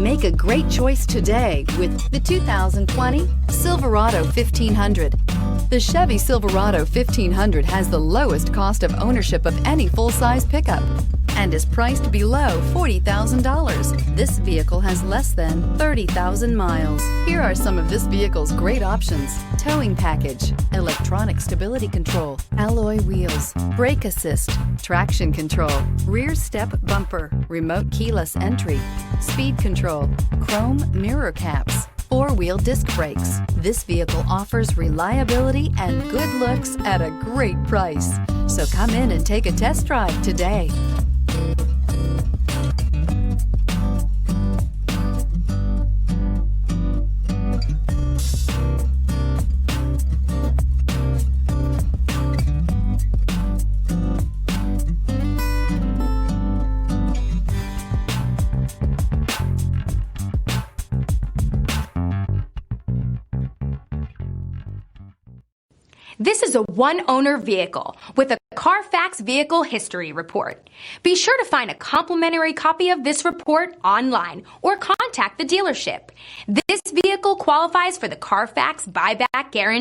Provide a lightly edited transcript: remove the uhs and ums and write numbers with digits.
Make a great choice today with the 2020 Silverado 1500. The Chevy Silverado 1500 has the lowest cost of ownership of any full-size pickup and is priced below $40,000. This vehicle has less than 30,000 miles. Here are some of this vehicle's great options: towing package, electronic stability control, alloy wheels, brake assist, traction control, rear step bumper, remote keyless entry, speed control, chrome mirror caps, four-wheel disc brakes. This vehicle offers reliability and good looks at a great price. So come in and take a test drive today. This is a one-owner vehicle with a Carfax Vehicle History Report. Be sure to find a complimentary copy of this report online or contact the dealership. This vehicle qualifies for the Carfax Buyback Guarantee.